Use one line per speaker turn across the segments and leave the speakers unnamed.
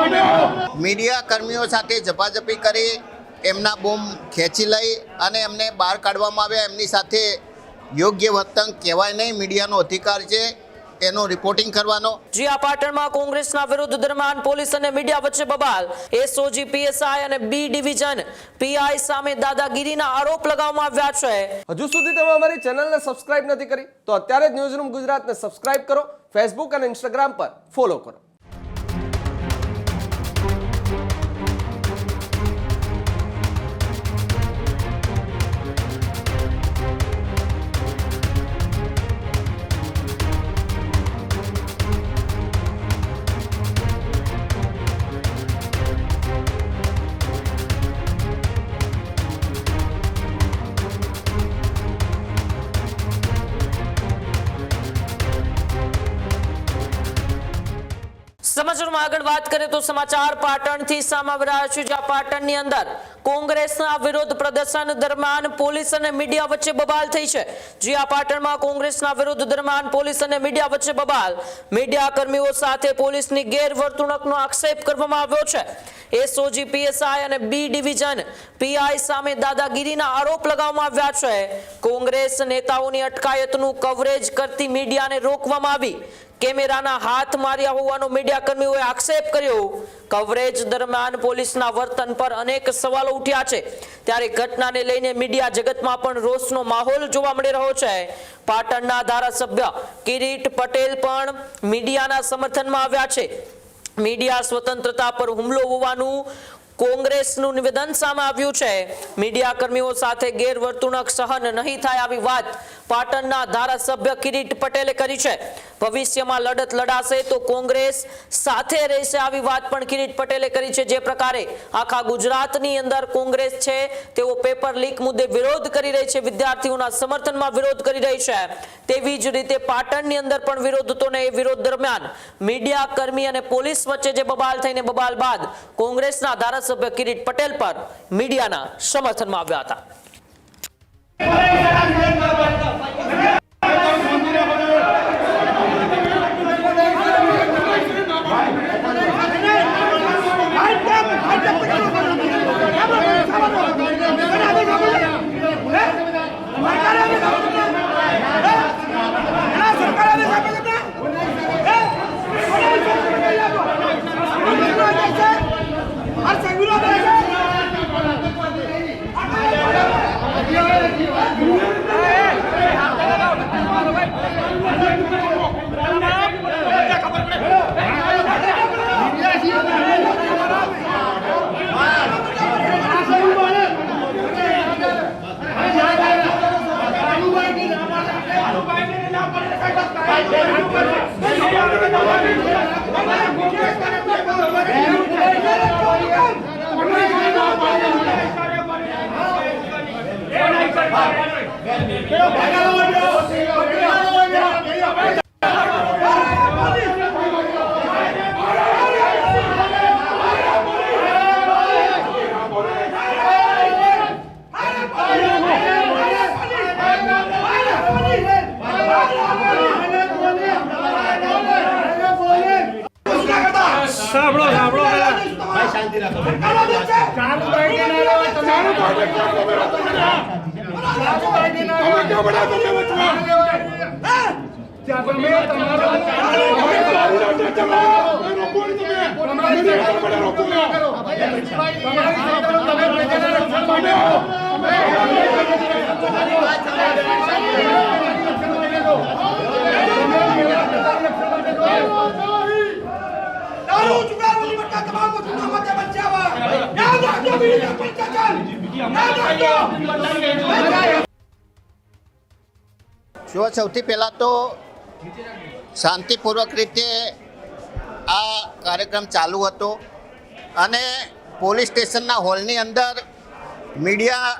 Media કર્મીઓ સાથે ઝપાઝપી કરી એમના બૂમ ખેંચી લઈ અને એમને બહાર કાઢવામાં આવ્યા। એમની સાથે યોગ્ય વર્તન કહેવાય નહીં, મીડિયાનો અધિકાર છે એનું રિપોર્ટિંગ કરવાનો।
જીયા પાટણમાં કોંગ્રેસના વિરોધ દરમિયાન પોલીસ અને મીડિયા વચ્ચે બબાલ। એસઓજી પીએસઆઈ અને બી ડિવિઝન પીઆઈ સામે દાદાગીરીના આરોપ લગાવવામાં આવ્યા છે।
હજુ સુધી તમે અમારી ચેનલને સબસ્ક્રાઇબ નથી કરી તો અત્યારે જ ન્યૂઝરૂમ ગુજરાતને સબસ્ક્રાઇબ કરો, ફેસબુક અને ઇન્સ્ટાગ્રામ પર ફોલો કરો।
સમાચારમાં આગળ વાત કરીએ તો સમાચાર પાટણથી સામે આવી રહ્યા છે, જ્યાં પાટણની અંદર કોંગ્રેસના વિરોધ પ્રદર્શન દરમિયાન પોલીસ અને મીડિયા વચ્ચે બબાલ થઈ છે। જીયા પાટણમાં કોંગ્રેસના વિરોધ દરમિયાન પોલીસ અને મીડિયા વચ્ચે બબાલ। મીડિયા કર્મીઓ સાથે પોલીસની ગેરવર્તણૂકનો આક્ષેપ કરવામાં આવ્યો છે। એસઓજી પીએસઆઈ અને બી ડિવિઝન પીઆઈ સામે દાદાગીરીના આરોપ લગાવવામાં આવ્યા છે। કોંગ્રેસ નેતાઓની અટકાયતનું કવરેજ કરતી મીડિયાને રોકવામાં આવી। કેમેરાના હાથ માર્યા હોવાનો મીડિયા કર્મીઓએ આક્ષેપ કર્યો। કવરેજ દરમિયાન પોલીસના વર્તન પર અનેક સવાલો ઉઠ્યા છે, ત્યારે ઘટનાને લઈને મીડિયા જગતમાં પણ રોષનો માહોલ જોવા મળી રહ્યો છે। પાટણના ધારાસભ્ય કિરીટ પટેલ પણ મીડિયાના સમર્થનમાં આવ્યા છે। મીડિયા સ્વતંત્રતા પર હુમલો હોવાનું કોંગ્રેસનું નિવેદન સામે આવ્યું છે। મીડિયા કર્મીઓ સાથે ગેરવર્તણૂક સહન નહીં થાય આવી વાત પાટણના ધારાસભ્ય કિરીટ પટેલે કરી છે। ભવિષ્યમાં લડત લડાશે તો કોંગ્રેસ સાથે રહેશે આવી વાત પણ કિરીટ પટેલે કરી છે। જે પ્રકારે આખા ગુજરાતની અંદર કોંગ્રેસ છે તેઓ પેપર લીક મુદ્દે વિરોધ કરી રહી છે, વિદ્યાર્થીઓના સમર્થનમાં વિરોધ કરી રહી છે, તેવી જ રીતે પાટણની અંદર પણ વિરોધ હતો ને એ વિરોધ દરમિયાન મીડિયા કર્મી અને પોલીસ વચ્ચે જે બબાલ થઈને બબાલ બાદ કોંગ્રેસના ધારાસભ્ય કિરીટ પટેલ પર મીડિયાના સમર્થનમાં આવ્યા હતા।
જો સૌથી પહેલાં તો શાંતિપૂર્વક રીતે આ કાર્યક્રમ ચાલુ હતો અને પોલીસ સ્ટેશનના હોલની અંદર મીડિયા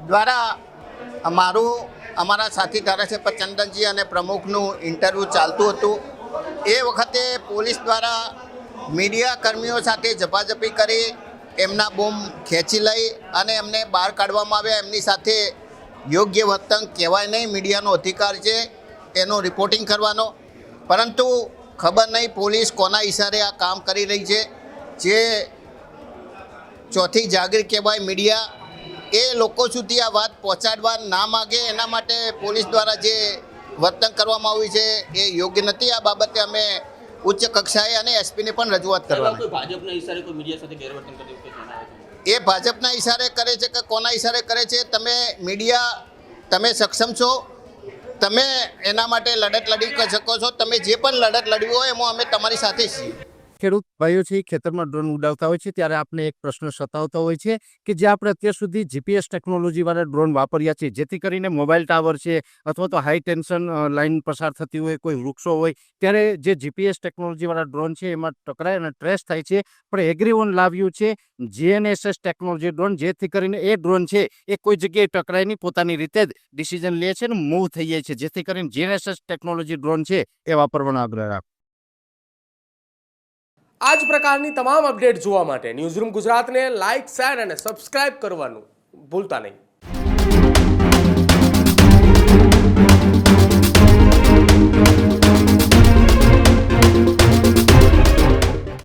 દ્વારા અમારા સાથી ધારાસભ્ય ચંદનજી અને પ્રમુખનું ઇન્ટરવ્યૂ ચાલતું હતું। એ વખતે પોલીસ દ્વારા મીડિયા કર્મીઓ સાથે ઝપાઝપી કરી એમના બૂમ ખેંચી લઈ અને એમને બહાર કાઢવામાં આવ્યા। એમની સાથે યોગ્ય વર્તન કહેવાય નહીં, મીડિયાનો અધિકાર છે એનું રિપોર્ટિંગ કરવાનો। પરંતુ ખબર નહીં પોલીસ કોના ઇશારે આ કામ કરી રહી છે। જે ચોથી જાગીર કહેવાય મીડિયા, એ લોકો સુધી આ વાત પહોંચાડવા ના માગે એના માટે પોલીસ દ્વારા જે વર્તન કરવામાં આવ્યું છે એ યોગ્ય નથી. આ બાબતે અમે ઉચ્ચ કક્ષાએ અને એસપીને પણ રજૂઆત કરવાના.
ભાજપના ઈશારે કોઈ મીડિયા સાથે ગેરવર્તન કર્યું કે
એ ભાજપના ઈશારે કરે છે કે કોના ઈશારે કરે છે, તમે મીડિયા તમે સક્ષમ છો, તમે એના માટે લડત લડી શકો છો. તમે જે પણ લડત લડવી હોય એમાં અમે તમારી સાથે છીએ.
ખેડૂત ભાઈઓ છે ખેતરમાં ડ્રોન ઉડાવતા હોય છે ત્યારે આપણે એક પ્રશ્ન સતાવતો હોય છે કે જે આપણે અત્યાર સુધી જીપીએસ ટેકનોલોજીવાળા ડ્રોન વાપર્યા છે, જેથી કરીને મોબાઈલ ટાવર છે અથવા તો હાઈ ટેન્શન લાઇન પસાર થતી હોય, કોઈ વૃક્ષો હોય, ત્યારે જે જીપીએસ ટેકનોલોજીવાળા ડ્રોન છે એમાં ટકરાય અને ટ્રેસ થાય છે. પણ એગ્રીઓન લાવ્યું છે GNSS ટેકનોલોજી ડ્રોન, જેથી કરીને એ ડ્રોન છે એ કોઈ જગ્યાએ ટકરાય નહીં, પોતાની રીતે જ ડિસિઝન લે છે અને મૂવ થઈ જાય છે, જેથી કરીને GNSS ટેકનોલોજી ડ્રોન છે એ વાપરવાનો આગ્રહ રાખો.
આ જ પ્રકારની તમામ અપડેટ જોવા માટે ન્યૂઝરૂમ ગુજરાતને લાઇક, શેર અને સબસ્ક્રાઇબ કરવાનું ભૂલતા નહીં.